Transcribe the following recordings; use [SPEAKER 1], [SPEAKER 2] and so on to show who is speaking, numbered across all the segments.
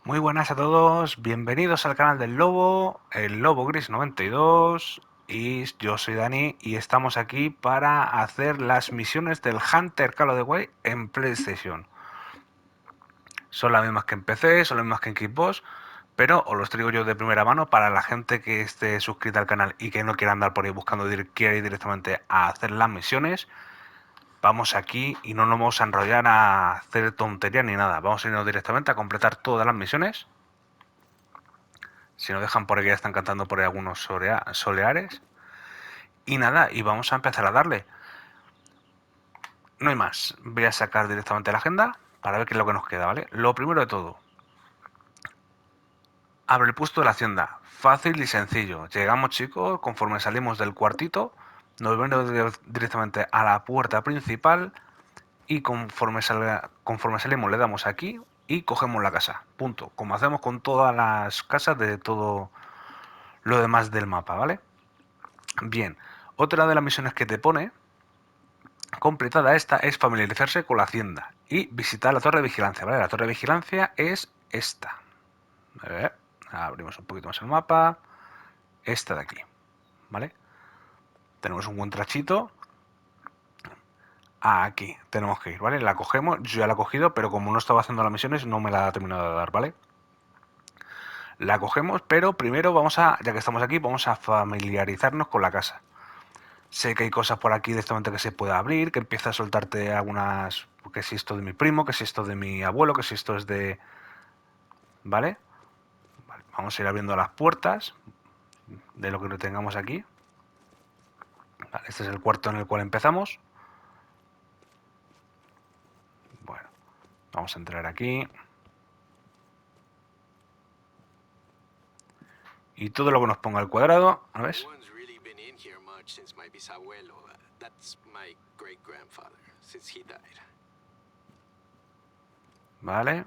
[SPEAKER 1] Muy buenas a todos, bienvenidos al canal del Lobo, el Lobo Gris 92 y yo soy Dani y estamos aquí para hacer las misiones del Hunter Call of the Way en PlayStation. Son las mismas que en PC, son las mismas que en Xbox, pero os los traigo yo de primera mano para la gente que esté suscrita al canal y que no quiera andar por ahí buscando, quiera ir directamente a hacer las misiones. Vamos aquí y no nos vamos a enrollar a hacer tonterías ni nada, vamos a irnos directamente a completar todas las misiones. Si nos dejan por aquí, ya están cantando por ahí algunos soleares. Y nada, y vamos a empezar a darle. No hay más. Voy a sacar directamente la agenda para ver qué es lo que nos queda, ¿vale? Lo primero de todo. Abre el puesto de la hacienda. Fácil y sencillo. Llegamos, chicos, conforme salimos del cuartito, nos venimos directamente a la puerta principal y conforme salimos le damos aquí y cogemos la casa. Punto. Como hacemos con todas las casas de todo lo demás del mapa, ¿vale? Bien, otra de las misiones que te pone completada esta es familiarizarse con la hacienda y visitar la torre de vigilancia, ¿vale? La torre de vigilancia es esta. A ver, abrimos un poquito más el mapa. Esta de aquí, ¿vale? Tenemos un buen trachito. Aquí tenemos que ir, ¿vale? La cogemos, yo ya la he cogido, pero como no estaba haciendo las misiones no me la ha terminado de dar, ¿vale? La cogemos, pero primero vamos a, ya que estamos aquí, vamos a familiarizarnos con la casa. Sé que hay cosas por aquí directamente que se puede abrir, que empieza a soltarte algunas, que si esto de mi primo, que si esto de mi abuelo, que si esto es de... ¿Vale? Vale, vamos a ir abriendo las puertas de lo que tengamos aquí. Vale, este es el cuarto en el cual empezamos. Bueno, vamos a entrar aquí. Y todo lo que nos ponga el cuadrado, ¿no ves? Vale.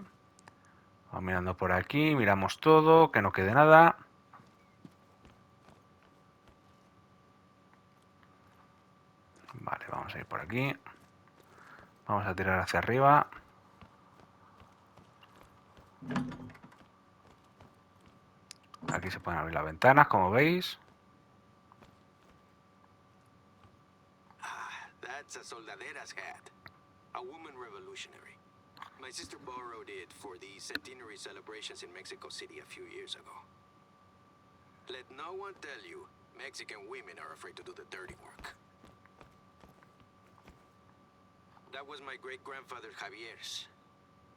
[SPEAKER 1] Vamos mirando por aquí, miramos todo, que no quede nada. Vale, vamos a ir por aquí. Vamos a tirar hacia arriba. Aquí se pueden abrir las ventanas, como veis.
[SPEAKER 2] That's a soldadera's hat. A woman revolutionary. My sister borrowed it for the centenary celebrations in Mexico City a few years ago. Let no one tell you Mexican women are afraid to do the dirty work. That was my great-grandfather Javier's.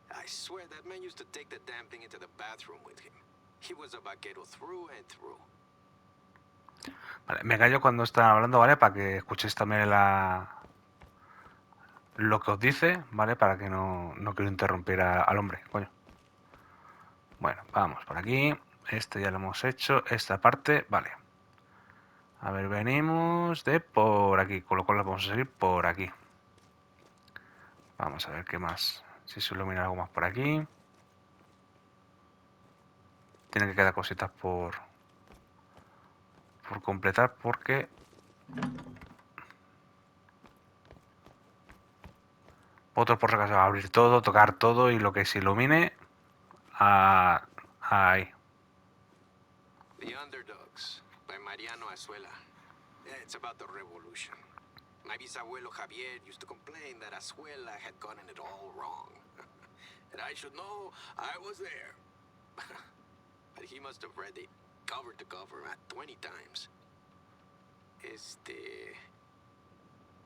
[SPEAKER 2] I swear that man used to take the damn thing into the bathroom with him. He was a vaquero through and through.
[SPEAKER 1] Vale, me callo cuando están hablando, ¿vale? Para que escuchéis también lo que os dice, ¿vale? Para que no quiero interrumpir al hombre, coño. Bueno, vamos por aquí. Este ya lo hemos hecho. Esta parte, vale. A ver, venimos de por aquí, con lo cual vamos a seguir por aquí. Vamos a ver qué más. Si se ilumina algo más por aquí. Tiene que quedar cositas por completar porque... Otro por si acaso va a abrir todo, tocar todo y lo que se ilumine... ahí.
[SPEAKER 2] The Underdogs, by Mariano Azuela. It's about the revolution. My bisabuelo Javier used to complain that Azuela had gotten it all wrong. And I should know I was there. But he must have read it cover to cover 20 times.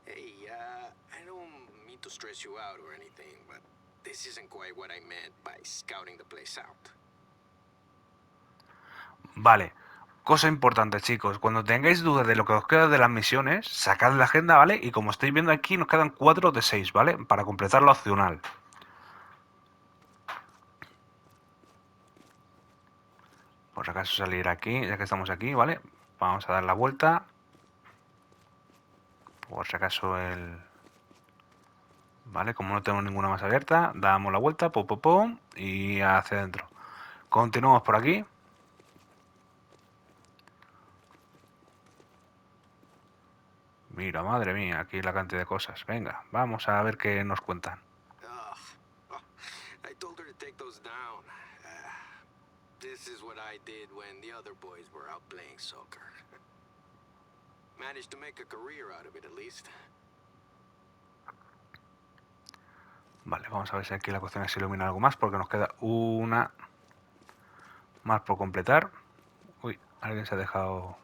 [SPEAKER 2] Hey, I don't mean to stress you out or anything, but this isn't quite what I meant by scouting the place out.
[SPEAKER 1] Vale. Cosa importante, chicos, cuando tengáis dudas de lo que os queda de las misiones, sacad la agenda, ¿vale? Y como estáis viendo aquí, nos quedan 4 de 6, ¿vale? Para completar lo opcional. Por si acaso salir aquí, ya que estamos aquí, ¿vale? Vamos a dar la vuelta. Por si acaso el... ¿Vale? Como no tenemos ninguna más abierta, damos la vuelta, pum, pum, pum, y hacia adentro. Continuamos por aquí. Mira, madre mía, aquí la cantidad de cosas. Venga, vamos a ver qué nos cuentan.
[SPEAKER 2] I told her to take those down. This is what I did when the other boys were out playing soccer. Managed to make a career out of it at least.
[SPEAKER 1] Vale, vamos a ver si aquí la cuestión es si ilumina algo más, porque nos queda una más por completar. Uy, alguien se ha dejado...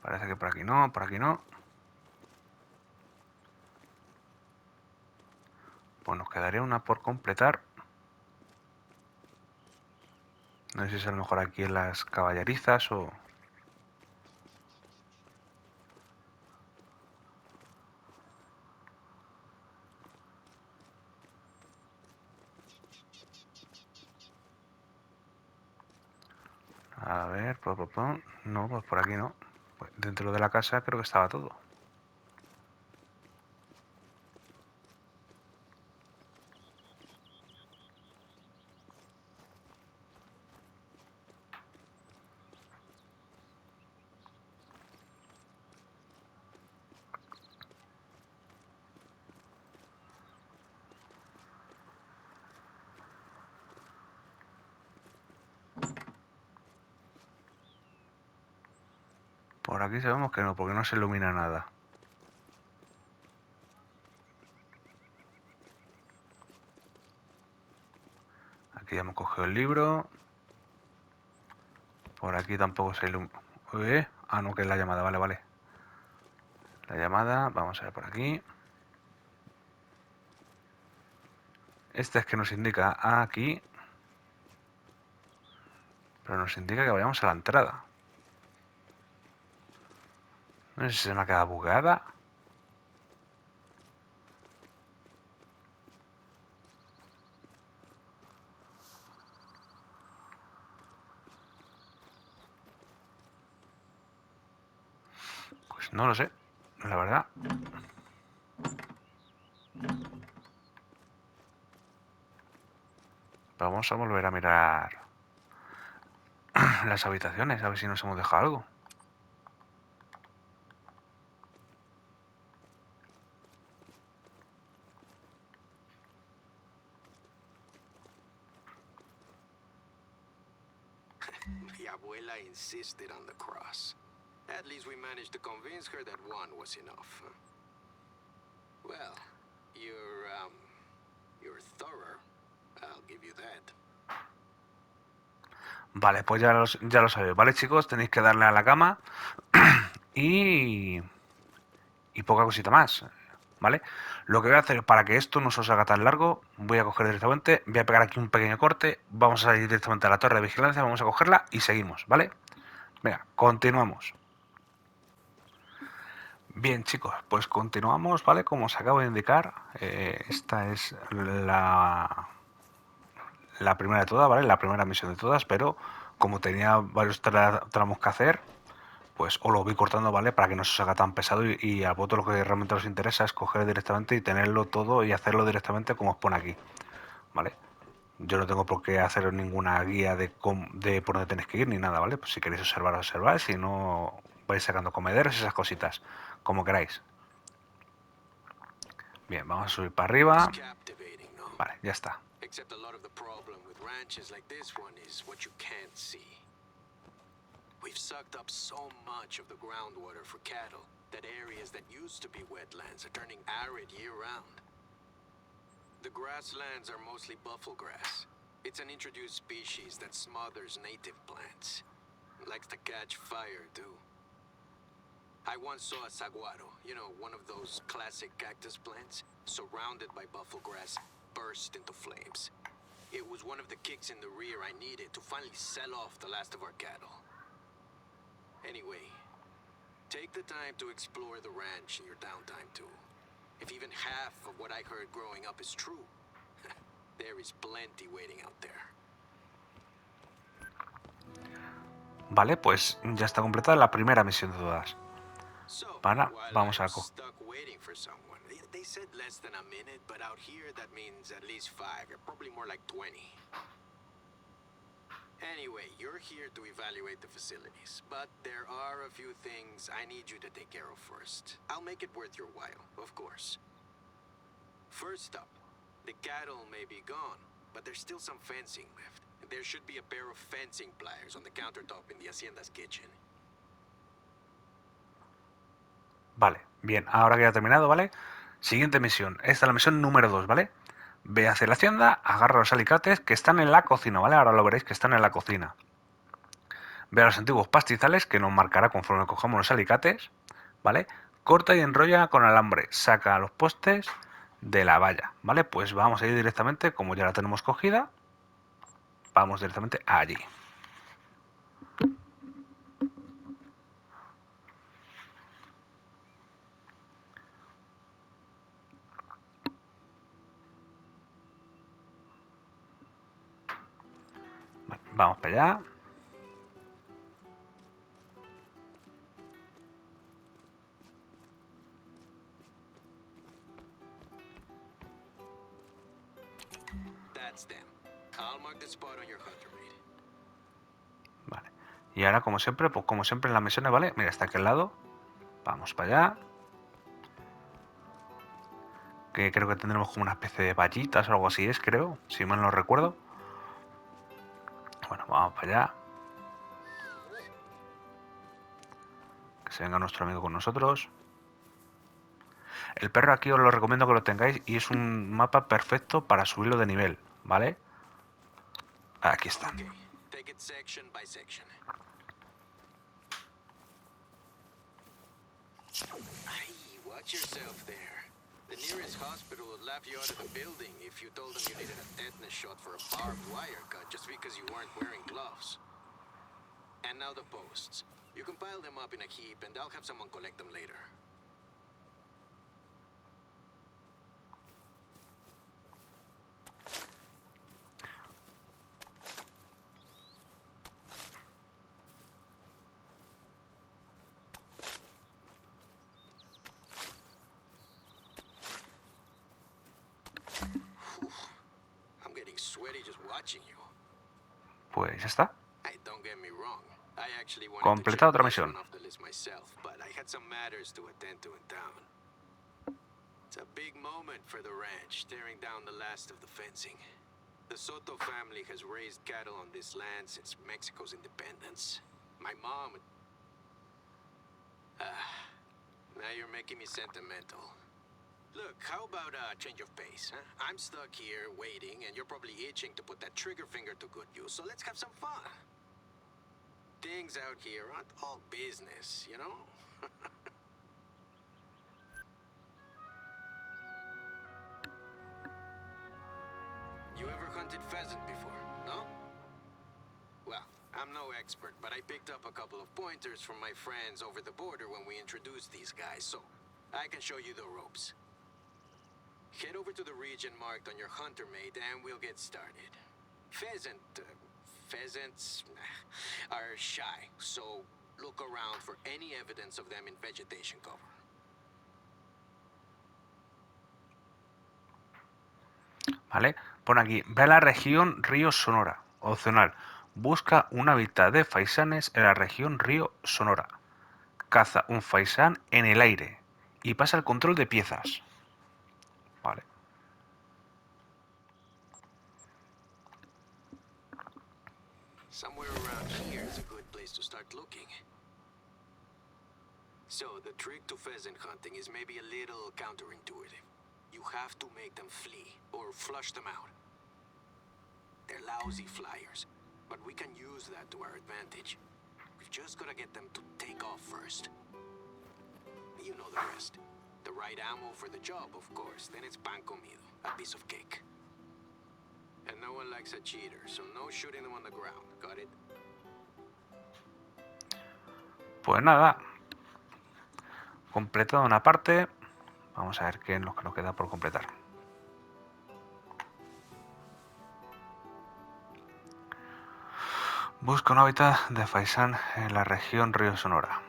[SPEAKER 1] Parece que por aquí no, por aquí no. Pues nos quedaría una por completar. No sé si es a lo mejor aquí en las caballerizas o... A ver, no, pues por aquí no. Pues dentro de la casa creo que estaba todo. Por aquí sabemos que no, porque no se ilumina nada. Aquí ya hemos cogido el libro. Por aquí tampoco se ilumina. Ah, no, que es la llamada, vale, vale. La llamada, vamos a ver por aquí. Este es que nos indica aquí. Pero nos indica que vayamos a la entrada. No sé si se me ha quedado bugueada. Pues no lo sé, la verdad. Vamos a volver a mirar las habitaciones, a ver si nos hemos dejado algo.
[SPEAKER 2] Mi abuela insisted on the cross. At least we managed to convince her that one was enough. Well, you're thorough. I'll give you that.
[SPEAKER 1] Vale, pues ya lo sabéis, ¿vale, chicos? Tenéis que darle a la cama y poca cosita más, ¿vale? Lo que voy a hacer para que esto no se os haga tan largo, voy a coger directamente, voy a pegar aquí un pequeño corte, vamos a ir directamente a la torre de vigilancia, vamos a cogerla y seguimos, ¿vale? Venga, continuamos. Bien, chicos, pues continuamos, ¿vale? Como os acabo de indicar, esta es la primera de todas, ¿vale? La primera misión de todas, pero como tenía varios tramos que hacer, pues os lo voy cortando, ¿vale? Para que no se os haga tan pesado y a vosotros lo que realmente os interesa es coger directamente y tenerlo todo y hacerlo directamente como os pone aquí, ¿vale? Yo no tengo por qué hacer ninguna guía de por dónde tenéis que ir ni nada, ¿vale? Pues si queréis observar, observáis, si no vais sacando comederos y esas cositas, como queráis. Bien, vamos a subir para arriba. Vale, ya está.
[SPEAKER 2] Except a lot of the problem with ranches like this one is what you can't see. We've sucked up so much of the groundwater for cattle that areas that used to be wetlands are turning arid year-round. The grasslands are mostly buffalo grass. It's an introduced species that smothers native plants. It likes to catch fire, too. I once saw a saguaro, you know, one of those classic cactus plants, surrounded by buffalo grass, burst into flames. It was one of the kicks in the rear I needed to finally sell off the last of our cattle. Anyway, take the time to explore the ranch in your downtime, too. If even half of what I heard growing up is true, there is plenty waiting out there.
[SPEAKER 1] Vale, pues ya está completada la primera misión de todas. Para, vamos a
[SPEAKER 2] They said less than a minute, but out here that means at least 5, or probably more like 20. Anyway, you're here to evaluate the facilities, but there are a few things I need you to take care of first. I'll make it worth your while, of course. First up, the cattle may be gone, but there's still some fencing left. There should be a pair of fencing pliers on the countertop in the hacienda's kitchen.
[SPEAKER 1] Vale, bien, ahora que ya he terminado, ¿vale? Siguiente misión. Esta es la misión número 2, ¿vale? Ve hacia la hacienda, agarra los alicates que están en la cocina, ¿vale? Ahora lo veréis que están en la cocina. Ve a los antiguos pastizales, que nos marcará conforme cojamos los alicates, ¿vale? Corta y enrolla con alambre, saca los postes de la valla, ¿vale? Pues vamos a ir directamente, como ya la tenemos cogida, vamos directamente allí. Vale, vamos para allá.
[SPEAKER 2] That's them. I'll mark the spot on your hunter mate.
[SPEAKER 1] Vale. Y ahora, como siempre, pues como siempre en las misiones, ¿vale? Mira, está aquí al lado. Vamos para allá. Que creo que tendremos como una especie de vallitas o algo así es, creo, si mal no recuerdo. Bueno, vamos para allá. Que se venga nuestro amigo con nosotros. El perro aquí os lo recomiendo que lo tengáis y es un mapa perfecto para subirlo de nivel, ¿vale? Aquí está.
[SPEAKER 2] Okay, take it section by section. Ay, watch yourself there. The nearest hospital would laugh you out of the building if you told them you needed a tetanus shot for a barbed wire cut just because you weren't wearing gloves. And now the posts. You can pile them up in a heap and I'll have someone collect them later. I'm getting sweaty just watching you.
[SPEAKER 1] Pues ya está.
[SPEAKER 2] Hey, don't get me wrong. I actually wanted
[SPEAKER 1] Completada
[SPEAKER 2] to
[SPEAKER 1] otra
[SPEAKER 2] check this
[SPEAKER 1] misión.
[SPEAKER 2] one off the list myself, but I had some matters to attend to in town. It's a big moment for the ranch, tearing down the last of the fencing. The Soto family has raised cattle on this land since Mexico's independence. My mom... now you're making me sentimental. Look, how about a change of pace, huh? I'm stuck here waiting, and you're probably itching to put that trigger finger to good use, so let's have some fun. Things out here aren't all business, you know? You ever hunted pheasant before, no? Well, I'm no expert, but I picked up a couple of pointers from my friends over the border when we introduced these guys, so I can show you the ropes. Head over to the region marked on your hunter mate and we'll get started. Pheasants are shy, so look around for any evidence of them in vegetation cover.
[SPEAKER 1] ¿Vale? Pon aquí, ve a la región Río Sonora. Opcional, busca un hábitat de faisanes en la región Río Sonora. Caza un faisán en el aire y pasa el control de piezas. Vale.
[SPEAKER 2] Somewhere around here is a good place to start looking. So, the trick to pheasant hunting is maybe a little counterintuitive. You have to make them flee, or flush them out. They're lousy flyers, but we can use that to our advantage. We've just gotta get them to take off first. You know the rest. The right ammo for the job, of course, then it's pan comido, a piece of cake. And no one likes a cheater, so no shooting them on the ground. Got it?
[SPEAKER 1] Pues nada. Completada una parte. Vamos a ver qué es lo que nos queda por completar. Busca un hábitat de faisán en la región Río Sonora.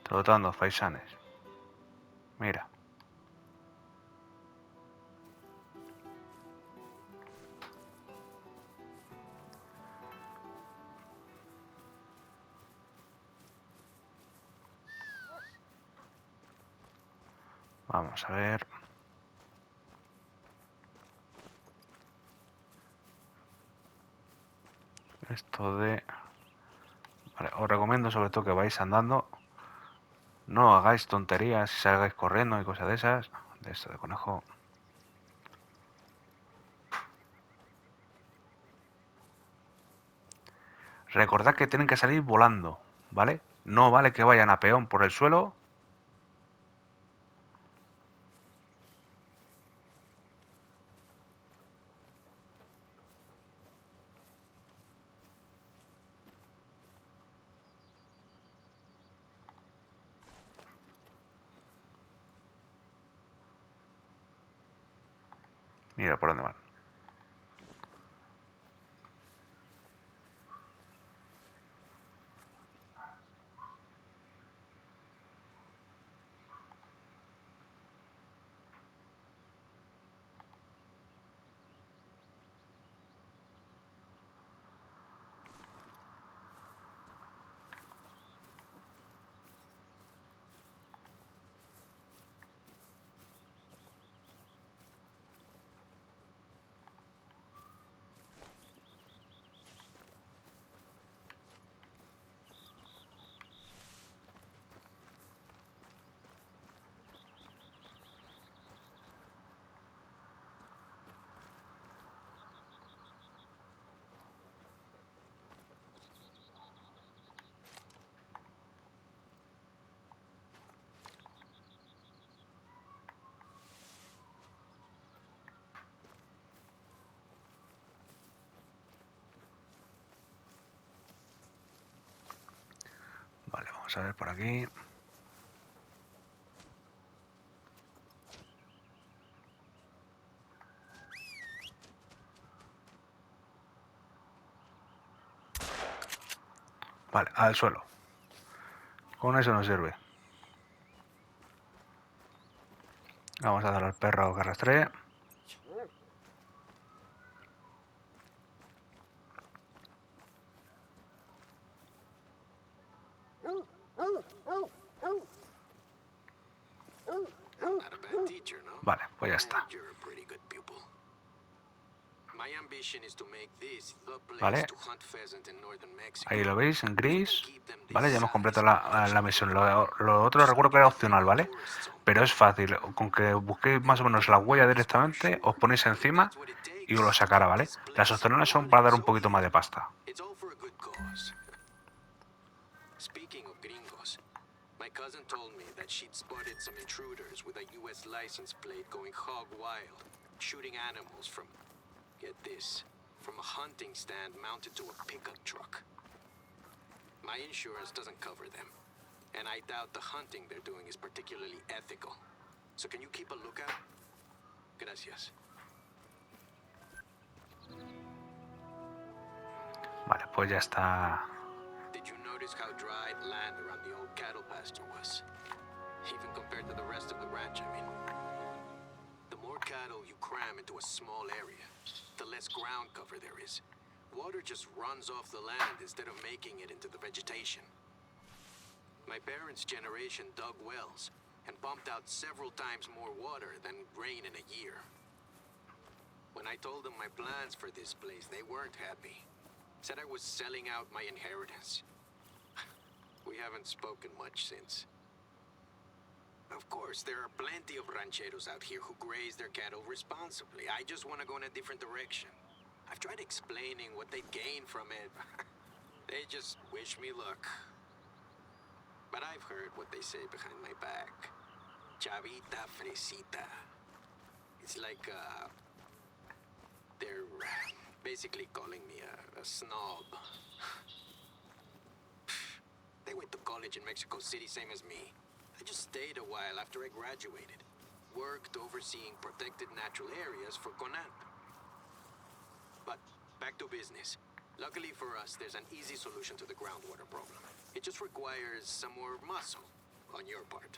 [SPEAKER 1] Trotando, paisanes. Mira. Vamos a ver. Esto de... Vale, os recomiendo sobre todo que vais andando. No hagáis tonterías si salgáis corriendo y cosas de esas. De esto de conejo. Recordad que tienen que salir volando, ¿vale? No vale que vayan a peón por el suelo. Mira por dónde van. Vale, vamos a ver por aquí. Vale, al suelo. Con eso nos sirve. Vamos a dar al perro que arrastree.
[SPEAKER 2] Not a bad teacher, no?
[SPEAKER 1] Vale, pues ya está.
[SPEAKER 2] And you're a pretty good pupil. My ambition is to make this the place
[SPEAKER 1] Vale.
[SPEAKER 2] to hunt pheasant in northern Mexico.
[SPEAKER 1] Ahí lo veis en gris.
[SPEAKER 2] Keep them this
[SPEAKER 1] Vale, ya hemos
[SPEAKER 2] size
[SPEAKER 1] completado
[SPEAKER 2] and
[SPEAKER 1] la misión. Lo otro recuerdo que era opcional, ¿vale? Pero es fácil. Con que busquéis más o menos la huella directamente, os ponéis encima y os lo sacará, ¿vale? Las opcionales son para dar un poquito más de pasta.
[SPEAKER 2] It's all for a good cause. Speaking of gringos, my cousin told me that she'd spotted some intruders with a US license plate going hog wild, shooting animals from, get this, from a hunting stand mounted to a pickup truck. My insurance doesn't cover them, and I doubt the hunting they're doing is particularly ethical. So can you keep a lookout? Gracias.
[SPEAKER 1] Vale, pues ya está.
[SPEAKER 2] Did you notice how dry land around the old cattle pasture was? Even compared to the rest of the ranch, I mean. The more cattle you cram into a small area, the less ground cover there is. Water just runs off the land instead of making it into the vegetation. My parents' generation dug wells and pumped out several times more water than rain in a year. When I told them my plans for this place, they weren't happy. Said I was selling out my inheritance. We haven't spoken much since. Of course, there are plenty of rancheros out here who graze their cattle responsibly. I just want to go in a different direction. I've tried explaining what they gain from it. They just wish me luck. But I've heard what they say behind my back. Chavita fresita. It's like, they're basically calling me a snob. They went to college in Mexico City, same as me. I just stayed a while after I graduated. Worked overseeing protected natural areas for CONAP. But back to business. Luckily for us, there's an easy solution to the groundwater problem. It just requires some more muscle. on your part.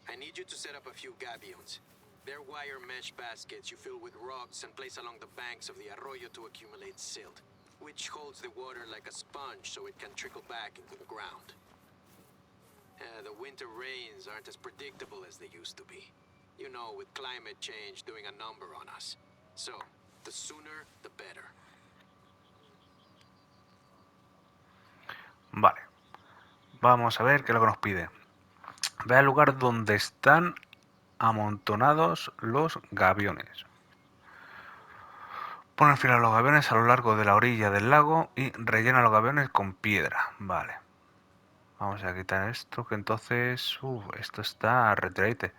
[SPEAKER 2] I need you to set up a few gabions. They're wire mesh baskets you fill with rocks and place along the banks of the Arroyo to accumulate silt, which holds the water like a sponge so it can trickle back into the ground. The winter rains aren't as predictable as they used to be. You know, with climate change doing a number on us. So, the sooner, the better.
[SPEAKER 1] Vale. Vamos a ver qué es lo que nos pide. Ve al lugar donde están amontonados los gaviones. Pon el filo a los gaviones a lo largo de la orilla del lago y rellena los gaviones con piedra. Vale. Vamos a quitar esto, que entonces... esto está retirate.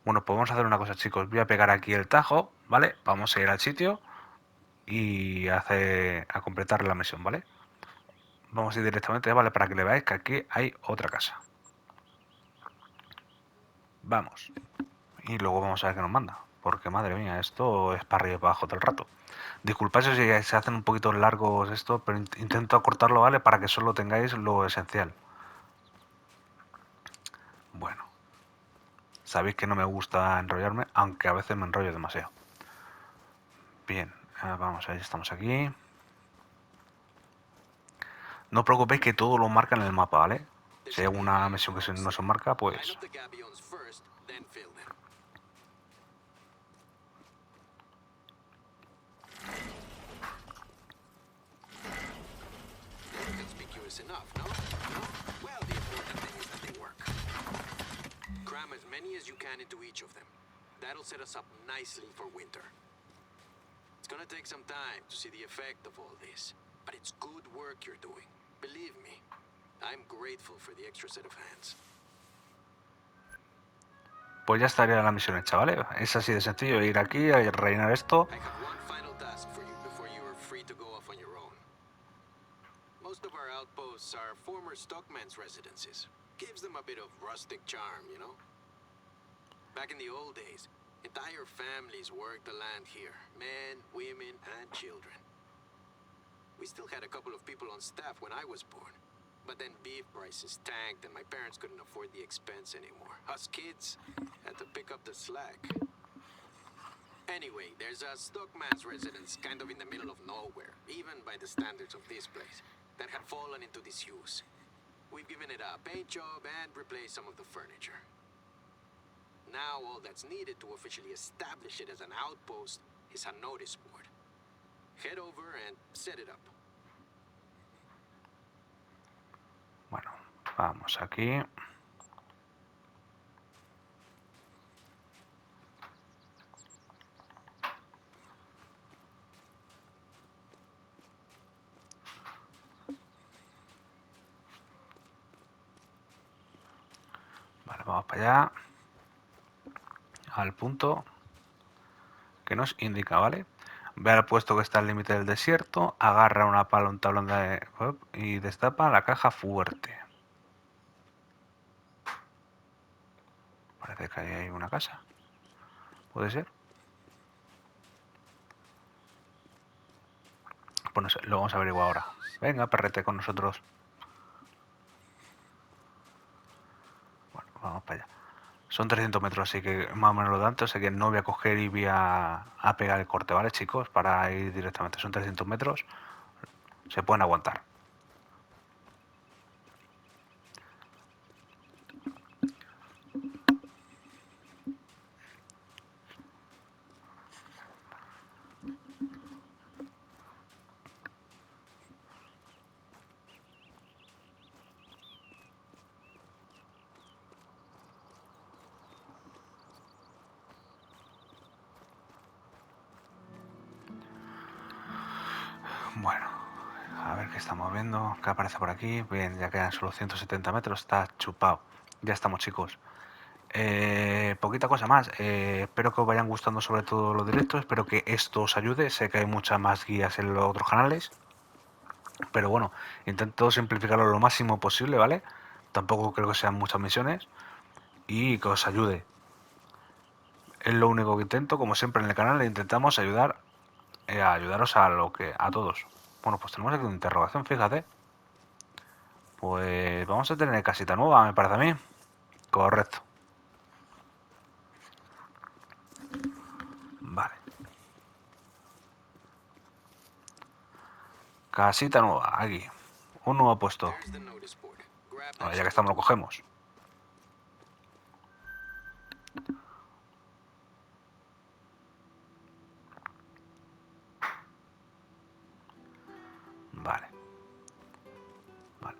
[SPEAKER 1] Bueno, pues vamos a hacer una cosa, chicos. Voy a pegar aquí el tajo, ¿vale? Vamos a ir al sitio y a completar la misión, ¿vale? Vamos a ir directamente, ¿vale? Para que le veáis que aquí hay otra casa. Vamos. Y luego vamos a ver qué nos manda. Porque, madre mía, esto es para arriba y para abajo todo el rato. Disculpad si se hacen un poquito largos esto, pero intento acortarlo, ¿vale? Para que solo tengáis lo esencial. Bueno. Sabéis que no me gusta enrollarme, aunque a veces me enrollo demasiado. Bien, vamos a ver, estamos aquí. No os preocupéis que todo lo marca en el mapa, ¿vale? Si hay alguna misión que no se marca, pues...
[SPEAKER 2] Enough, no? Well, the important thing is that they work. Cram as many as you can into each of them. That'll set us up nicely for winter. It's gonna take some time to see the effect of all this, but it's good work you're doing. Believe me, I'm grateful for the extra set of hands.
[SPEAKER 1] Pues ya estaría la misión hecha, ¿vale? Es así de sencillo, ir aquí a rellenar esto.
[SPEAKER 2] I have one final task for you before you are free to go off on your own. Most of our outposts are former stockmen's residences. Gives them a bit of rustic charm, you know? Back in the old days, entire families worked the land here. Men, women, and children. We still had a couple of people on staff when I was born. But then beef prices tanked and my parents couldn't afford the expense anymore. Us kids had to pick up the slack. Anyway, there's a stockman's residence kind of in the middle of nowhere, even by the standards of this place, that had fallen into disuse. We've given it a paint job and replaced some of the furniture. Now all that's needed to officially establish it as an outpost is a notice board. Head over and set it up.
[SPEAKER 1] Bueno, vamos aquí. Vale, vamos para allá. Al punto que nos indica, ¿vale? Ve al puesto que está al límite del desierto, agarra una pala, un tablón y destapa la caja fuerte. Parece que ahí hay una casa. ¿Puede ser? Pues no sé, lo vamos a averiguar ahora. Venga, perrete con nosotros. Bueno, vamos para allá. Son 300 metros, así que más o menos lo de antes, así que no voy a coger y voy a pegar el corte, ¿vale, chicos? Para ir directamente. Son 300 metros. Se pueden aguantar. Bueno, a ver qué estamos viendo. ¿Qué aparece por aquí? Bien, ya quedan solo 170 metros. Está chupado. Ya estamos, chicos. Poquita cosa más. Espero que os vayan gustando sobre todo los directos. Espero que esto os ayude. Sé que hay muchas más guías en los otros canales. Pero bueno, intento simplificarlo lo máximo posible, ¿vale? Tampoco creo que sean muchas misiones. Y que os ayude. Es lo único que intento. Como siempre en el canal intentamos ayudar a ayudaros a todos. Bueno, pues tenemos aquí una interrogación, fíjate. Pues vamos a tener casita nueva, me parece a mí. Correcto. Vale. Casita nueva, aquí. Un nuevo puesto.
[SPEAKER 2] There's the notice board. Grab
[SPEAKER 1] Bueno,
[SPEAKER 2] that
[SPEAKER 1] ya que
[SPEAKER 2] shovel
[SPEAKER 1] estamos lo
[SPEAKER 2] too.
[SPEAKER 1] cogemos. Vale. Vale.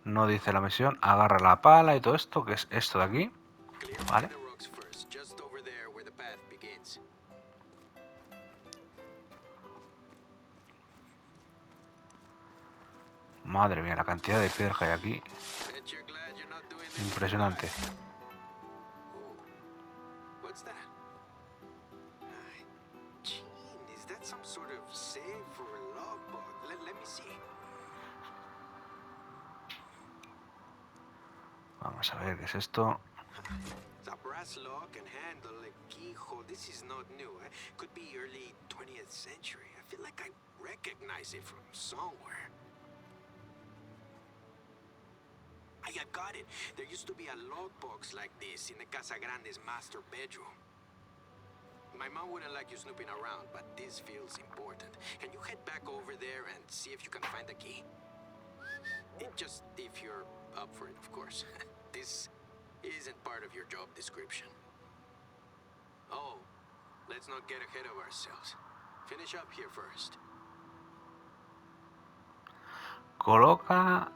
[SPEAKER 1] No dice la misión. Agarra la pala y todo esto, que es esto de aquí.
[SPEAKER 2] Clear
[SPEAKER 1] Vale.
[SPEAKER 2] the rocks first, just over there where the path begins.
[SPEAKER 1] Madre mía, la cantidad de piedras que hay aquí.
[SPEAKER 2] Bet you're glad you're not doing this
[SPEAKER 1] Impresionante.
[SPEAKER 2] live. Oh, what's that? Gene, is that some sort of save for a logbook? Let me see.
[SPEAKER 1] Vamos a ver qué es esto.
[SPEAKER 2] It's a brass lock and handle, a keyhole. This is not new. Could be early 20th century. I feel like I recognize it from somewhere. I got it. There used to be a lockbox like this in the Casa Grande's master bedroom. My mom wouldn't like you snooping around, but this feels important. Can you head back over there and see if you can find the key? Just if you're up for it, of course. This isn't part of your job description. Oh, let's not get ahead of ourselves. Finish up here first.
[SPEAKER 1] Coloca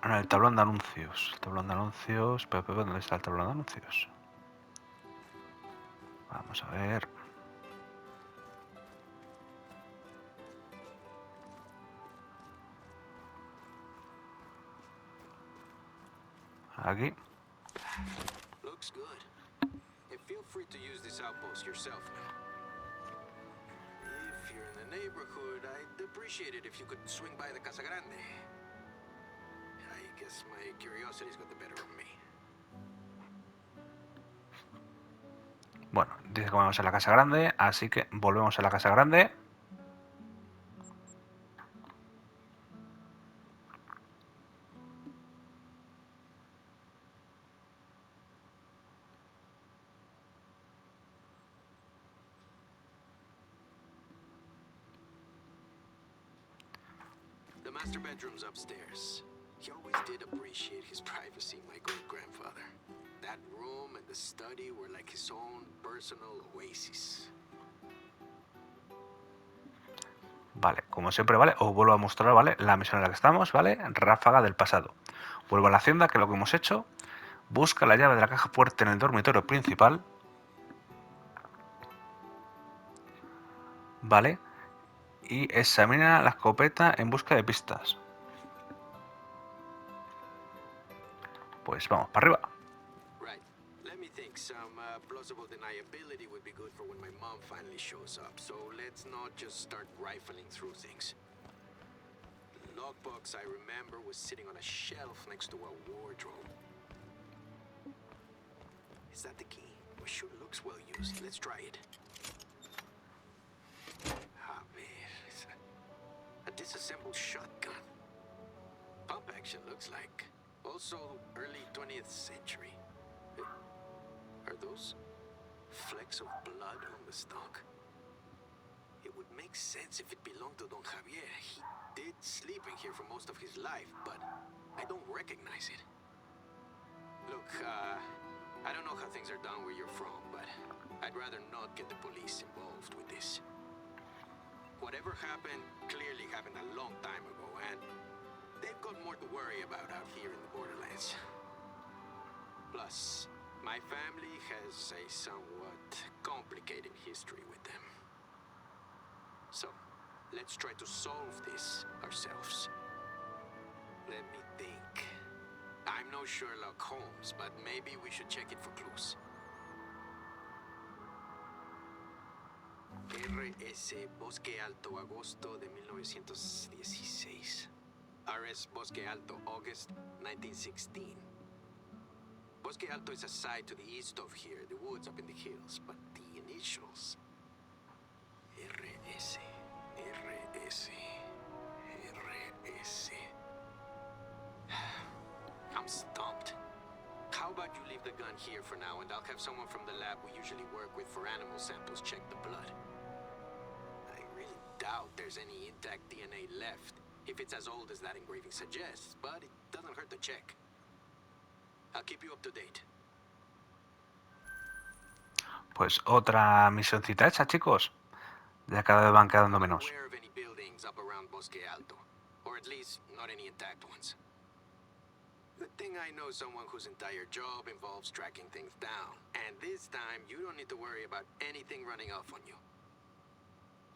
[SPEAKER 1] en el tablón de anuncios. El tablón de anuncios. ¿Dónde está el tablón de anuncios? Vamos a ver. Aquí.
[SPEAKER 2] Looks good. And feel free to use this outpost yourself now. If you're in the neighborhood, I'd appreciate it if you could swing by the Casa Grande. I guess my curiosity's got the better of me.
[SPEAKER 1] Bueno, dice que vamos a la casa grande, así que volvemos a la casa grande.
[SPEAKER 2] The master bedroom's upstairs. He always did appreciate his privacy, my great-grandfather. That room and the study were like his own personal oasis.
[SPEAKER 1] Vale, como siempre, ¿vale? Os vuelvo a mostrar, ¿vale? La misión en la que estamos, ¿vale? Ráfaga del pasado. Vuelvo a la hacienda, que es lo que hemos hecho. Busca la llave de la caja fuerte en el dormitorio principal. ¿Vale? Y examina la escopeta en busca de pistas. Pues vamos para arriba.
[SPEAKER 2] Right. Let me think. Some plausible deniability would be good for when my mom finally shows up. So let's not just start rifling through things. The logbox I remember was sitting on a shelf next to a wardrobe. Is that the key? Well, sure looks well used. Let's try it. Ah, man. It's a disassembled shotgun. Pump action looks like. Also early 20th century. Are those flecks of blood on the stock? It would make sense if it belonged to Don Javier. He did sleep in here for most of his life, but I don't recognize it. Look, I don't know how things are done where you're from, but I'd rather not get the police involved with this. Whatever happened clearly happened a long time ago, and they've got more to worry about out here in the borderlands. Plus, my family has a somewhat complicated history with them. So, let's try to solve this ourselves. Let me think. I'm no Sherlock Holmes, but maybe we should check it for clues. RS Bosque Alto, agosto de 1916. RS Bosque Alto, August 1916. Bosque Alto is a site to the east of here, the woods up in the hills, but the initials... RS. stumped. How about you leave the gun here for now, and I'll have someone from the lab we usually work with for animal samples check the blood. I really doubt there's any intact DNA left, if it's as old as that engraving suggests, but it doesn't hurt to check. I'll keep you up to date.
[SPEAKER 1] Pues otra misioncita hecha, chicos. Ya cada vez van quedando
[SPEAKER 2] I'm
[SPEAKER 1] menos.
[SPEAKER 2] unaware of any buildings up around Bosque Alto, or at least not any intact ones. Good thing I know someone whose entire job involves tracking things down. And this time, you don't need to worry about anything running off on you.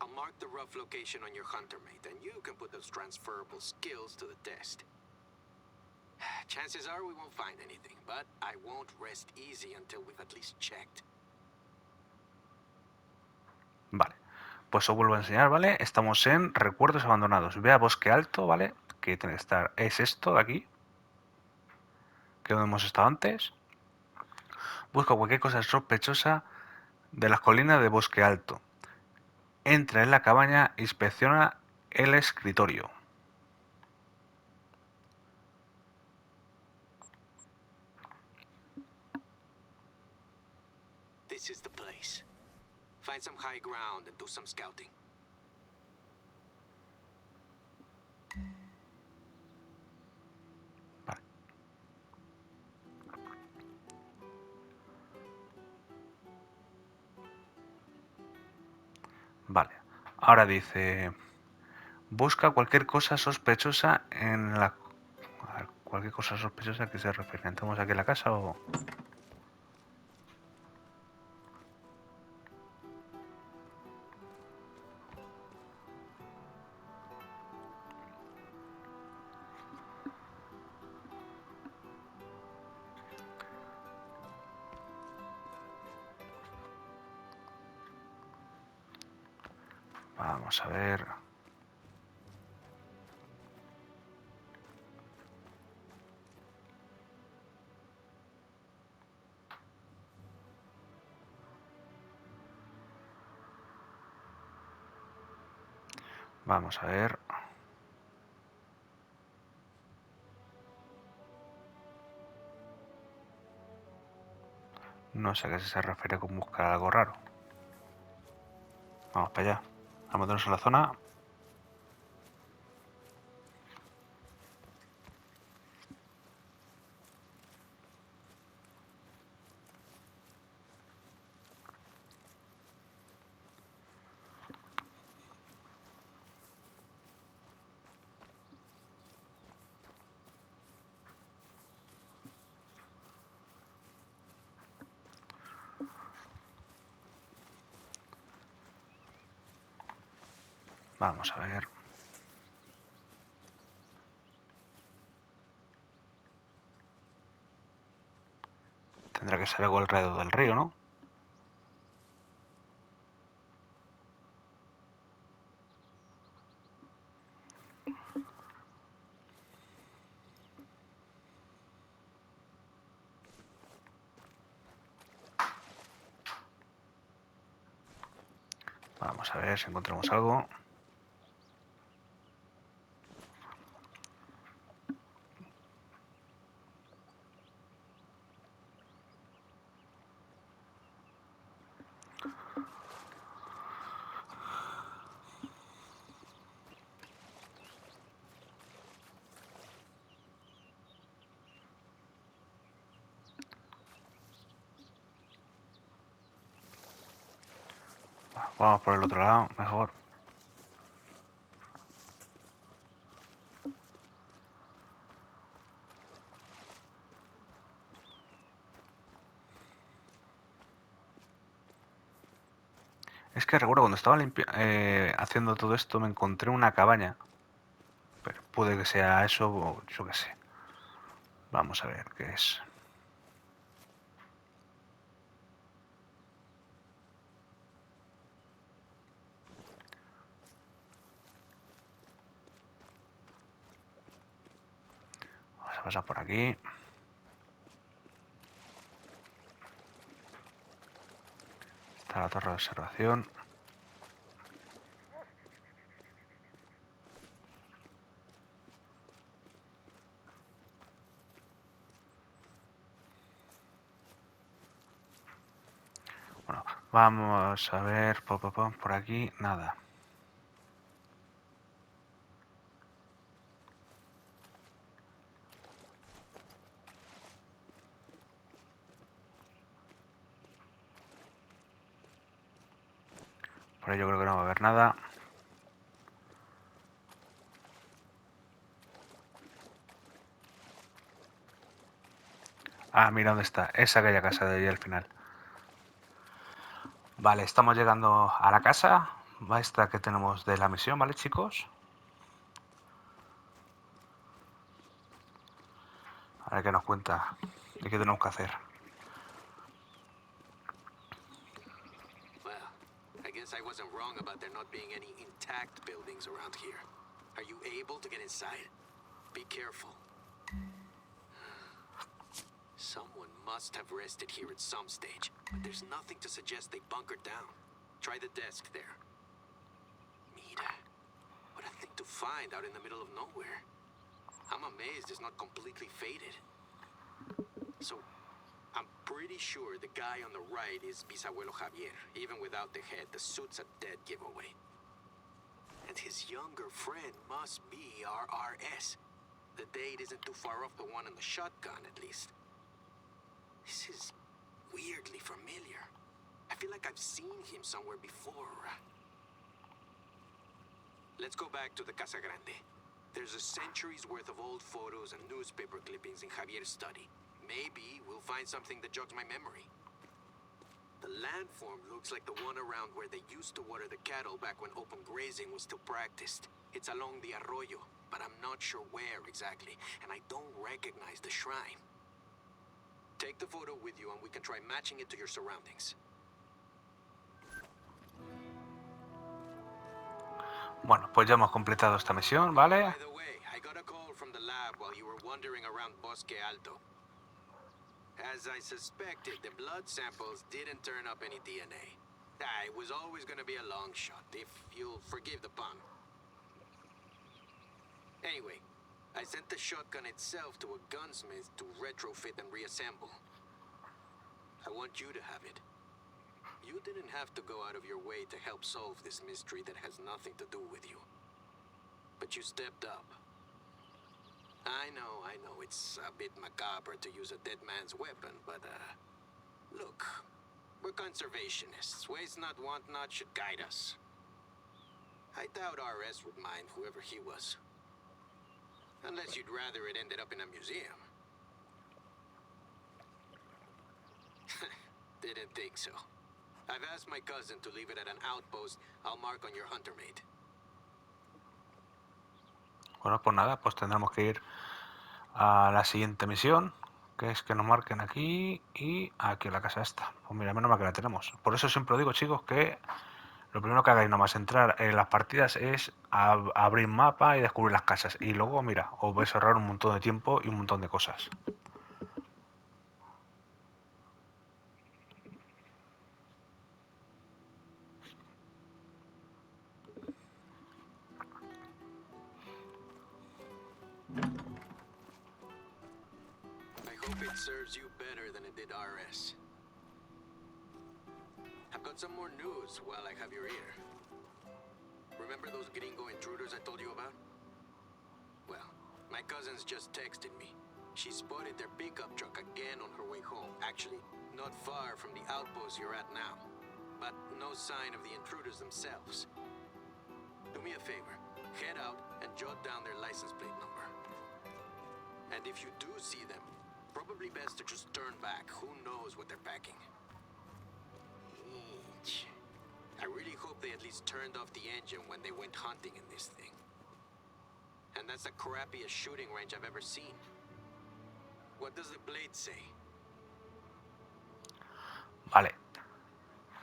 [SPEAKER 2] I'll mark the rough location on your hunter mate, and you can put those transferable skills to the test. Chances are we won't find anything, but I won't rest easy until we've at least checked.
[SPEAKER 1] Vale. Pues os vuelvo a enseñar, ¿vale? Estamos en recuerdos abandonados. Ve a Bosque Alto, ¿vale? Que tiene que estar. Es esto de aquí. Que es donde hemos estado antes. Busca cualquier cosa sospechosa de las colinas de Bosque Alto. Entra en la cabaña, inspecciona el escritorio.
[SPEAKER 2] This is the place. Find some high ground and do some scouting.
[SPEAKER 1] Vale. Vale. Ahora dice... Busca cualquier cosa sospechosa en la... A ver, cualquier cosa sospechosa a que se refiere. ¿Entramos aquí en la casa o...? Vamos a ver... Vamos a ver... No sé a qué se refiere con buscar algo raro. Vamos para allá. Vamos a meternos en la zona. Vamos a ver... Tendrá que ser algo alrededor del río, ¿no? Vamos a ver si encontramos algo. Vamos por el otro lado, mejor. Es que recuerdo cuando estaba haciendo todo esto me encontré una cabaña. Pero puede que sea eso o yo qué sé. Vamos a ver qué es. Vamos a pasar por aquí. Está la torre de observación. Vamos a ver, por aquí, nada. Por ahí yo creo que no va a haber nada. Ah, mira dónde está. Es aquella casa de ahí al final. Vale, estamos llegando a la casa. Esta que tenemos de la misión, ¿vale, chicos? A ver qué nos cuenta y qué tenemos que hacer.
[SPEAKER 2] Well, I guess I wasn't wrong about there not being any intact buildings around here. Are you able to get inside? Be careful. Someone must have rested here at some stage, but there's nothing to suggest they bunkered down. Try the desk there. Mira, what a thing to find out in the middle of nowhere. I'm amazed it's not completely faded. So, I'm pretty sure the guy on the right is Bisabuelo Javier. Even without the head, the suit's a dead giveaway. And his younger friend must be RRS. The date isn't too far off the one in the shotgun, at least. This is weirdly familiar. I feel like I've seen him somewhere before. Let's go back to the Casa Grande. There's a century's worth of old photos and newspaper clippings in Javier's study. Maybe we'll find something that jogs my memory. The landform looks like the one around where they used to water the cattle back when open grazing was still practiced. It's along the Arroyo, but I'm not sure where exactly, and I don't recognize the shrine. Take the photo with you and we can try matching it to your surroundings.
[SPEAKER 1] Bueno, pues ya hemos completado esta misión, ¿vale?
[SPEAKER 2] By the way, I got a call from the lab while you were wandering around Bosque Alto. As I suspected, the blood samples didn't turn up any DNA. It was always gonna be a long shot, if you'll forgive the pun. Anyway, I sent the shotgun itself to a gunsmith to retrofit and reassemble. I want you to have it. You didn't have to go out of your way to help solve this mystery that has nothing to do with you. But you stepped up. I know, it's a bit macabre to use a dead man's weapon, but, look, we're conservationists. Waste not, want not should guide us. I doubt RS would mind, whoever he was. Unless you'd rather it ended up in a museum. Didn't think so. I've asked my cousin to leave it at an outpost I'll mark on your hunter mate.
[SPEAKER 1] Bueno, pues nada, pues tendremos que ir a la siguiente misión, que es que nos marquen aquí y aquí en la casa esta. Pues mira, menos mal que la tenemos. Por eso siempre digo, chicos, que lo primero que hagáis nomás entrar en las partidas es abrir mapa y descubrir las casas. Y luego, mira, os vais a ahorrar un montón de tiempo y un montón de cosas.
[SPEAKER 2] I hope it serves you better than it did RS. I've got some more news while I have your ear. Remember those gringo intruders I told you about? Well, my cousin's just texted me. She spotted their pickup truck again on her way home. Actually, not far from the outpost you're at now. But no sign of the intruders themselves. Do me a favor. Head out and jot down their license plate number. And if you do see them, probably best to just turn back. Who knows what they're packing? Eesh. I really hope they at least turned off the engine when they went hunting in this thing. And that's the crappiest shooting range I've ever seen. What does the blade say?
[SPEAKER 1] Vale.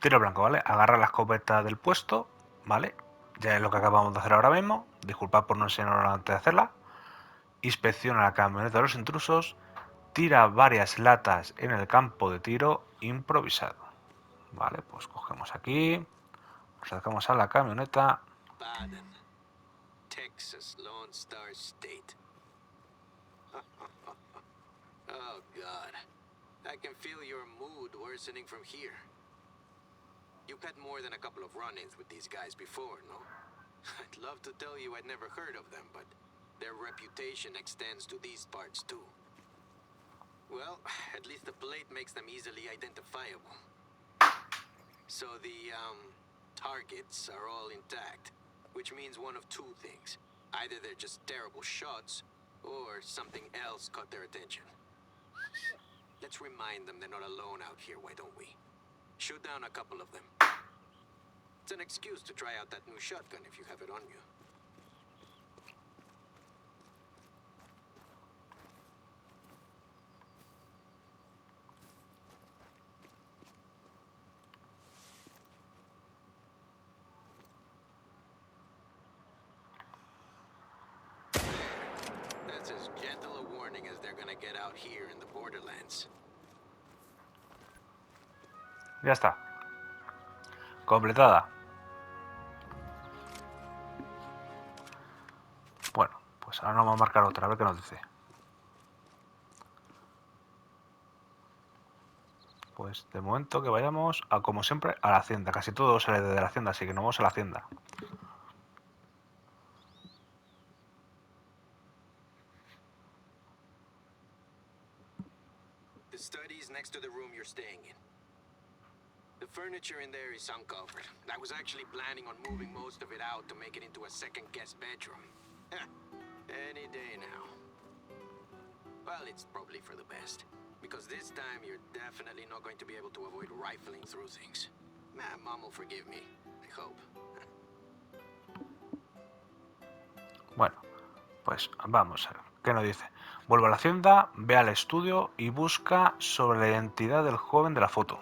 [SPEAKER 1] Tiro blanco, ¿vale? Agarra la escopeta del puesto, ¿vale? Ya es lo que acabamos de hacer ahora mismo. Disculpad por no enseñarlo antes de hacerla. Inspecciona la camioneta de los intrusos. Tira varias latas en el campo de tiro improvisado. Vale, pues cogemos aquí. Nos acercamos a la camioneta.
[SPEAKER 2] Baden, Texas, Lone Star State. Oh, God. I can feel your mood worsening from here. You've had more than a couple of run-ins with these guys before, no? I'd love to tell you I'd never heard of them, but their reputation extends to these parts too. Well, at least the plate makes them easily identifiable. So the, targets are all intact, which means one of two things. Either they're just terrible shots, or something else caught their attention. Let's remind them they're not alone out here, why don't we? Shoot down a couple of them. It's an excuse to try out that new shotgun if you have it on you. That's as gentle a warning as they're gonna get out here in the borderlands.
[SPEAKER 1] Ya está. Completada. Bueno, pues ahora nos vamos a marcar otra, a ver qué nos dice. Pues de momento que vayamos a, como siempre, a la hacienda. Casi todo sale de la hacienda, así que nos vamos a la hacienda.
[SPEAKER 2] The study's next to the room you're staying in. The furniture in there is uncovered. I was actually planning on moving most of it out to make it into a second guest bedroom. Any day now. Well, it's probably for the best. Because this time you're definitely not going to be able to avoid rifling through things. Mom will forgive me, I hope.
[SPEAKER 1] Bueno, pues vamos a ver. ¿Qué nos dice? Vuelve a la hacienda, ve al estudio y busca sobre la identidad del joven de la foto.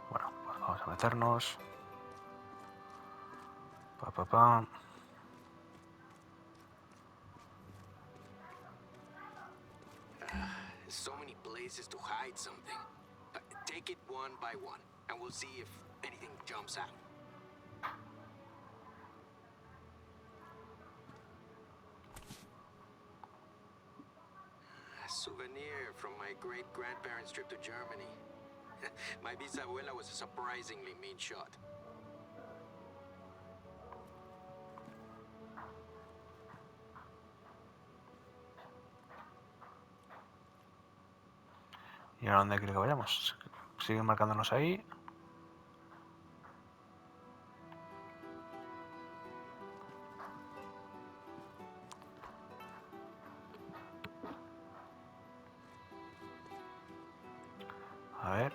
[SPEAKER 1] Bueno, pues vamos a meternos.
[SPEAKER 2] So many places to hide something. Take it one by one, and we'll see if anything jumps out. A souvenir from my great-grandparents' trip to Germany. My bisabuela was a surprisingly mean shot.
[SPEAKER 1] ¿Y ahora dónde quiere que vayamos? Siguen marcándonos ahí. A ver.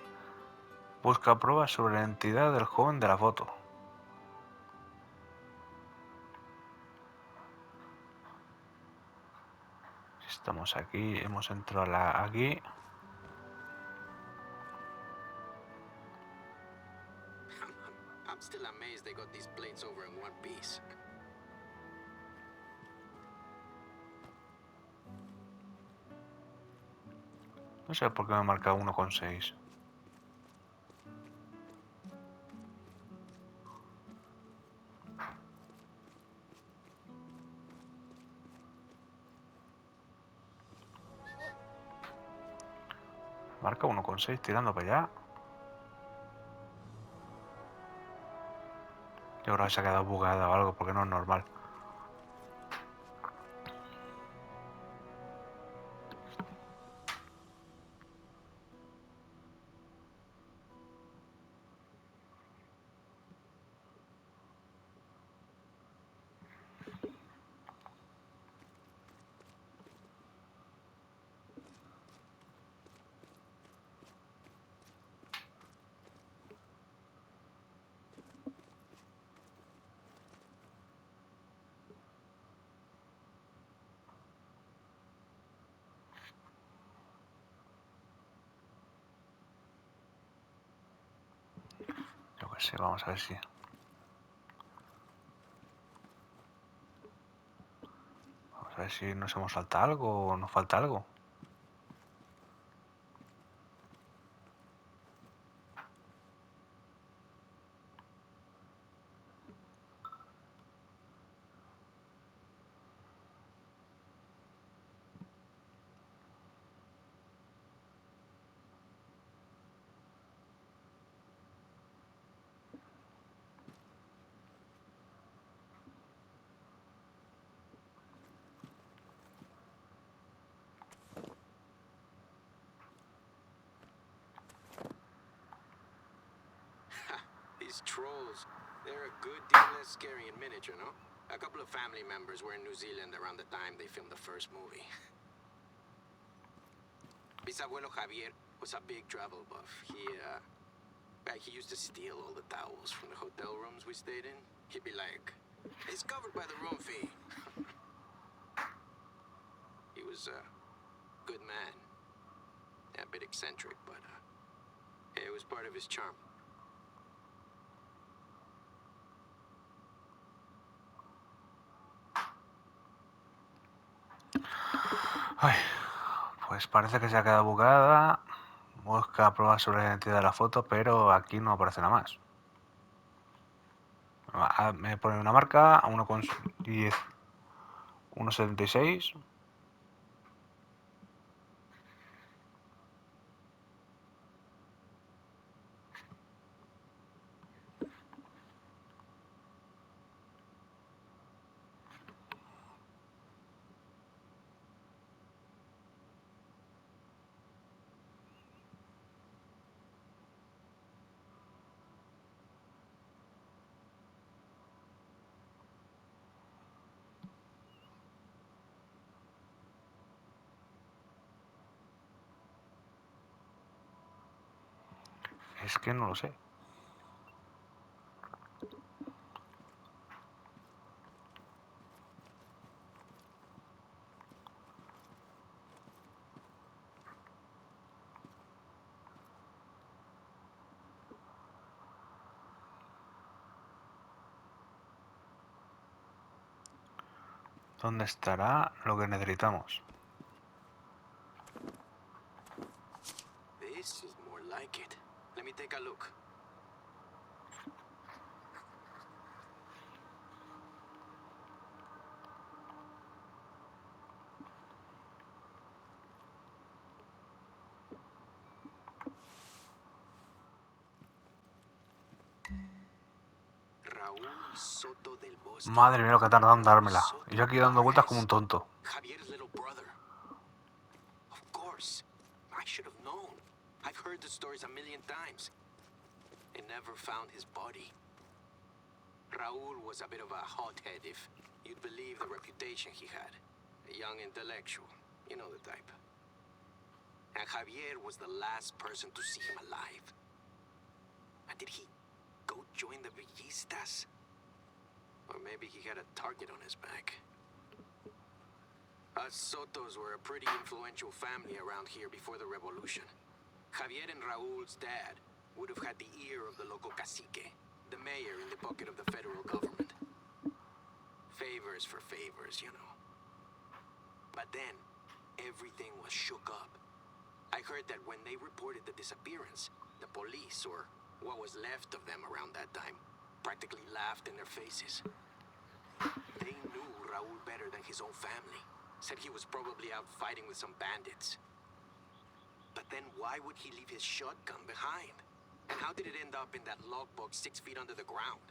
[SPEAKER 1] Busca pruebas sobre la identidad del joven de la foto. Estamos aquí, hemos entrado aquí.
[SPEAKER 2] I'm still amazed they got these plates over in one piece.
[SPEAKER 1] No sé por qué me marca 1,6. Marca 1,6 tirando para allá. Yo creo que se ha quedado bugada o algo porque no es normal. Yo qué sé, vamos a ver si... Vamos a ver si nos hemos saltado algo o nos falta algo.
[SPEAKER 2] These trolls, they're a good deal less scary in miniature, no? A couple of family members were in New Zealand around the time they filmed the first movie. Bisabuelo Javier was a big travel buff. He used to steal all the towels from the hotel rooms we stayed in. He'd be like, "It's covered by the room fee." He was a good man. A bit eccentric, but it was part of his charm.
[SPEAKER 1] Ay, pues parece que se ha quedado bugueada. Busca pruebas sobre la identidad de la foto, pero aquí no aparece nada más. Me pone una marca a 1,10, 1,76. Es que no lo sé. ¿Dónde estará lo que necesitamos?
[SPEAKER 2] This is more like it. Let me take a look. Raúl Soto del Bosque.
[SPEAKER 1] Madre mía, lo que ha tardado en dármela. Y yo aquí dando vueltas como un tonto.
[SPEAKER 2] Javier's little brother. Of course. I should have known. I've heard the stories a million times. They never found his body. Raúl was a bit of a hothead, if you'd believe the reputation he had. A young intellectual. You know the type. And Javier was the last person to see him alive. And did he go join the Villistas? Or maybe he had a target on his back. Us Sotos were a pretty influential family around here before the revolution. Javier and Raúl's dad would have had the ear of the local cacique, the mayor in the pocket of the federal government. Favors for favors, you know. But then, everything was shook up. I heard that when they reported the disappearance, the police, or what was left of them around that time, practically laughed in their faces. They knew Raúl better than his own family. Said he was probably out fighting with some bandits. But then why would he leave his shotgun behind? And how did it end up in that logbook 6 feet under the ground?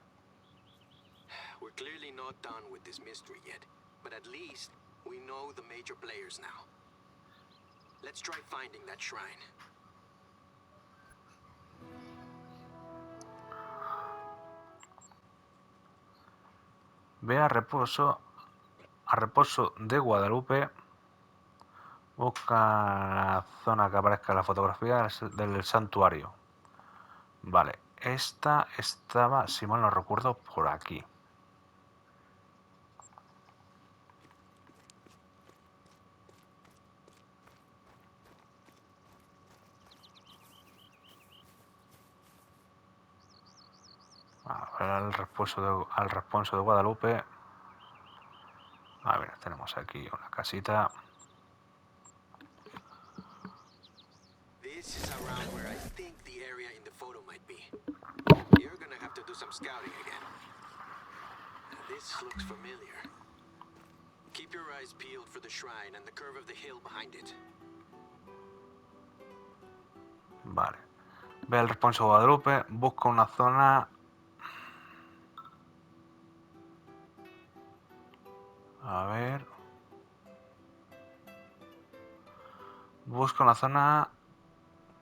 [SPEAKER 2] We're clearly not done with this mystery yet, but at least we know the major players now. Let's try finding that shrine.
[SPEAKER 1] Ve a reposo de Guadalupe. Busca la zona que aparezca en la fotografía del santuario. Vale, esta estaba, si mal no recuerdo, por aquí. Al responso de Guadalupe. A ver, tenemos aquí una casita.
[SPEAKER 2] This is around where I think the area in the photo might be. You're gonna have to do some scouting again. This looks familiar. Keep your eyes peeled for the shrine and the curve of the hill behind it.
[SPEAKER 1] Vale. Ve al responso de Guadalupe. Busca una zona. A ver. Busca una zona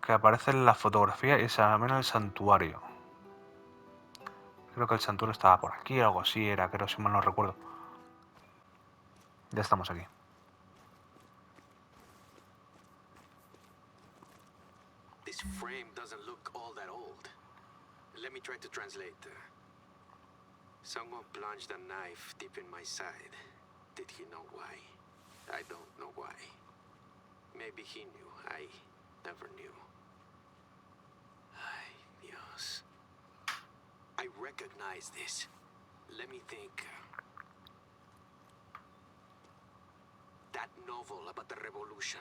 [SPEAKER 1] que aparece en la fotografía y se llama el santuario. Creo que el santuario estaba por aquí, algo así era, creo, si mal no recuerdo. Ya estamos aquí.
[SPEAKER 2] This frame doesn't look all that old. Let me try to translate. Someone plunged a knife deep in my side. Did he know why? I don't know why. Maybe he knew. I never knew. Ay, Dios. I recognize this. Let me think. That novel about the revolution.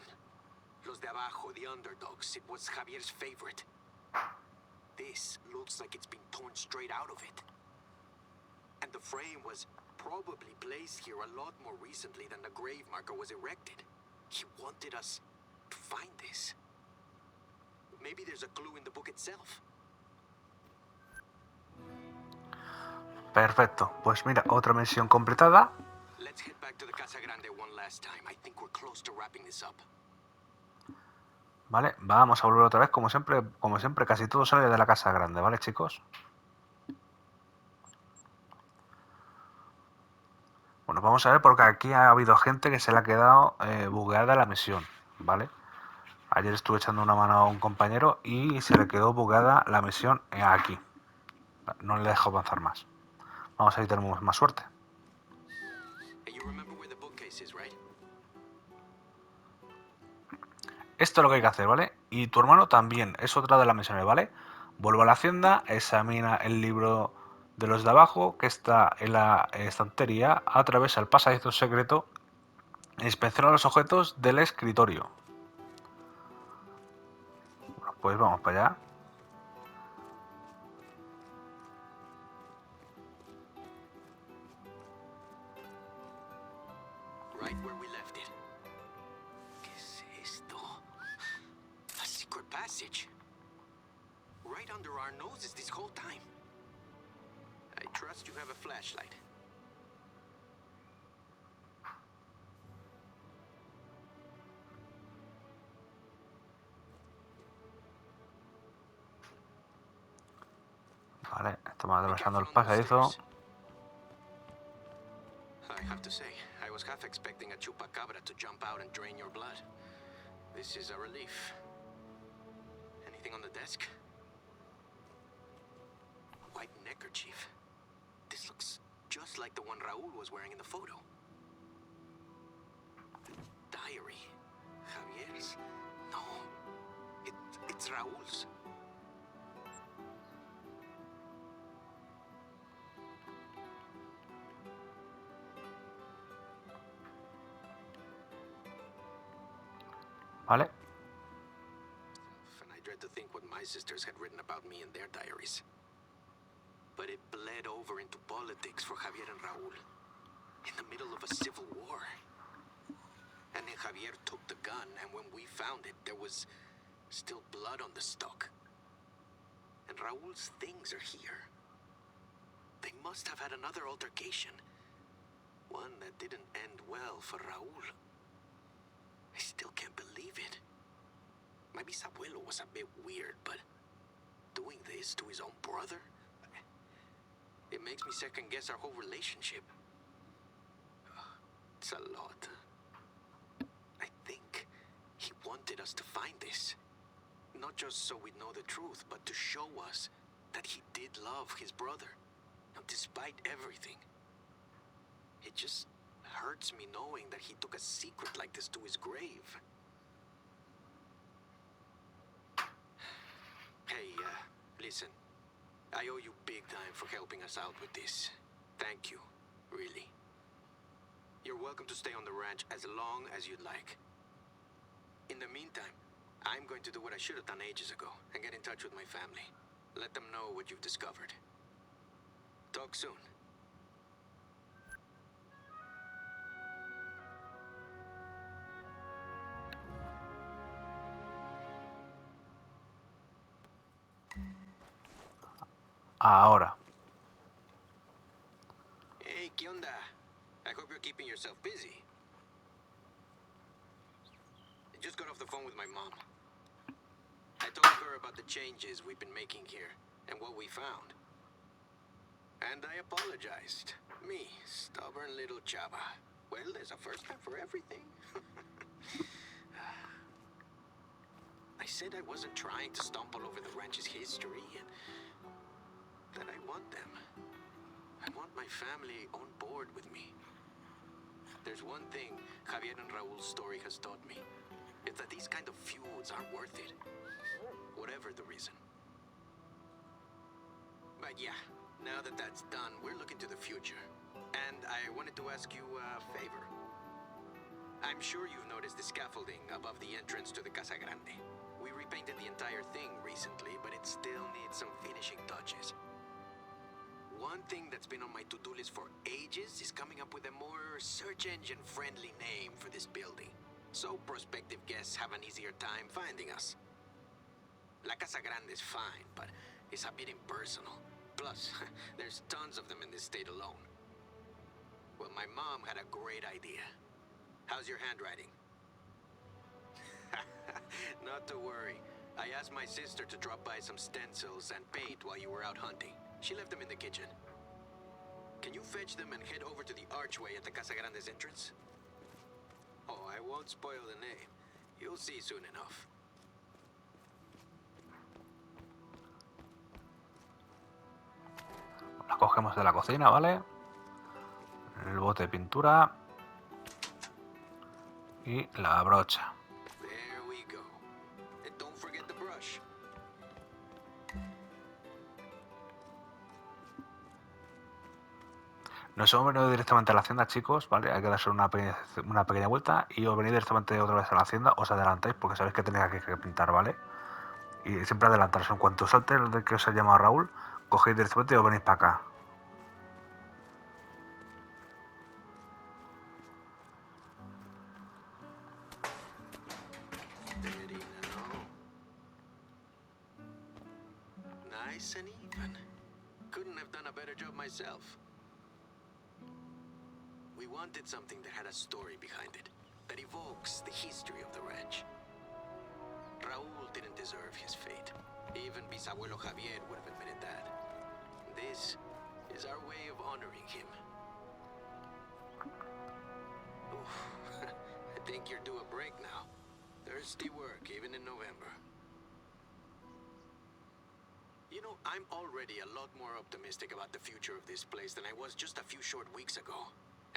[SPEAKER 2] Los de abajo, the underdogs. It was Javier's favorite. This looks like it's been torn straight out of it. And the frame was probably placed here a lot more recently than the grave marker was erected. He wanted us to find this. Maybe there's a clue in the book itself.
[SPEAKER 1] Perfecto, pues mira, otra misión completada.
[SPEAKER 2] Let's head back to the Casa Grande one last time. I think we're close to wrapping this up.
[SPEAKER 1] Vale, vamos a volver otra vez, como siempre, casi todo sale de la casa grande, ¿vale, chicos? Bueno, vamos a ver porque aquí ha habido gente que se le ha quedado bugueada la misión, ¿vale? Ayer estuve echando una mano a un compañero y se le quedó bugueada la misión aquí. No le dejo avanzar más. Vamos a ver si tenemos más suerte.
[SPEAKER 2] Hey, you remember where the bookcase is, right?
[SPEAKER 1] Esto es lo que hay que hacer, ¿vale? Y tu hermano también, es otra de las misiones, ¿vale? Vuelve a la hacienda, examina el libro de los de abajo, que está en la estantería, atraviesa el pasadizo secreto, inspecciona los objetos del escritorio. Bueno, pues vamos para allá.
[SPEAKER 2] Right where we left it. ¿Qué es esto? A secret passage. Right under our noses this whole time. I trust you have a flashlight.
[SPEAKER 1] Vale, estamos
[SPEAKER 2] Be
[SPEAKER 1] atravesando el
[SPEAKER 2] careful on those
[SPEAKER 1] pasadizo.
[SPEAKER 2] stairs. I have to say, I was half expecting a chupacabra to jump out and drain your blood. This is a relief. Anything on the desk? White neckerchief. This looks just like the one Raúl was wearing in the photo. Diary. Javier's? No. It's Raúl's.
[SPEAKER 1] Vale,
[SPEAKER 2] And I dread to think what my sisters had written about me in their diaries. But it bled over into politics for Javier and Raúl. In the middle of a civil war. And then Javier took the gun, and when we found it, there was still blood on the stock. And Raúl's things are here. They must have had another altercation. One that didn't end well for Raúl. I still can't believe it. My bisabuelo was a bit weird, but doing this to his own brother? It makes me second guess our whole relationship. It's a lot. I think he wanted us to find this. Not just so we'd know the truth, but to show us that he did love his brother. Now, despite everything. It just hurts me knowing that he took a secret like this to his grave. Hey, listen. I owe you big time for helping us out with this. Thank you, really. You're welcome to stay on the ranch as long as you'd like. In the meantime, I'm going to do what I should have done ages ago and get in touch with my family. Let them know what you've discovered. Talk soon.
[SPEAKER 1] ahora.
[SPEAKER 2] Hey, ¿qué onda? I hope you're keeping yourself busy. I just got off the phone with my mom. I told her about the changes we've been making here and what we found. And I apologized. Me, stubborn little chava. Well, there's a first time for everything. I said I wasn't trying to stumble over the ranch's history and that I want them. I want my family on board with me. There's one thing Javier and Raul's story has taught me. It's that these kind of feuds aren't worth it. Whatever the reason. But yeah, now that that's done, we're looking to the future. And I wanted to ask you a favor. I'm sure you've noticed the scaffolding above the entrance to the Casa Grande. We repainted the entire thing recently, but it still needs some finishing touches. One thing that's been on my to-do list for ages is coming up with a more search engine-friendly name for this building, so prospective guests have an easier time finding us. La Casa Grande is fine, but it's a bit impersonal. Plus, there's tons of them in this state alone. Well, my mom had a great idea. How's your handwriting? Not to worry. I asked my sister to drop by some stencils and paint while you were out hunting. She left them in the kitchen. Can you fetch them and head over to the archway at the Casa Grande's entrance? Oh, I won't spoil the name. You'll see soon enough.
[SPEAKER 1] La cogemos de la cocina, ¿vale? El bote de pintura y la brocha.
[SPEAKER 2] There we go. And don't forget the brush.
[SPEAKER 1] Nos hemos venido directamente a la hacienda, chicos, ¿vale? Hay que darse una pequeña vuelta y os venís directamente otra vez a la hacienda, os adelantáis porque sabéis que tenéis que pintar, ¿vale? Y siempre adelantaros. En cuanto salte el de que os ha llamado Raúl, cogéis directamente y os venís para acá.
[SPEAKER 2] Steady now. Nice and even. Couldn't have done a better job myself. We wanted something that had a story behind it, that evokes the history of the ranch. Raul didn't deserve his fate. Even Bisabuelo Javier would have admitted that. This is our way of honoring him. Oof. I think you're due a break now. Thirsty work, even in November. You know, I'm already a lot more optimistic about the future of this place than I was just a few short weeks ago.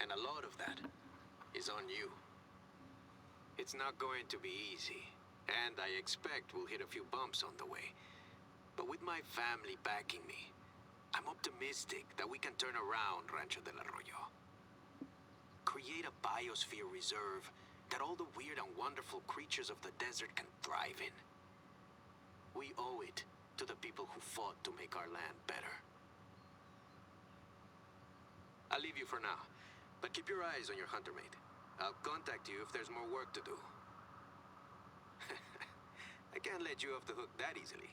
[SPEAKER 2] And a lot of that is on you. It's not going to be easy, and I expect we'll hit a few bumps on the way. But with my family backing me, I'm optimistic that we can turn around Rancho del Arroyo. Create a biosphere reserve that all the weird and wonderful creatures of the desert can thrive in. We owe it to the people who fought to make our land better. I'll leave you for now, but keep your eyes on your hunter mate. I'll contact you if there's more work to do. I can't let you off the hook that easily.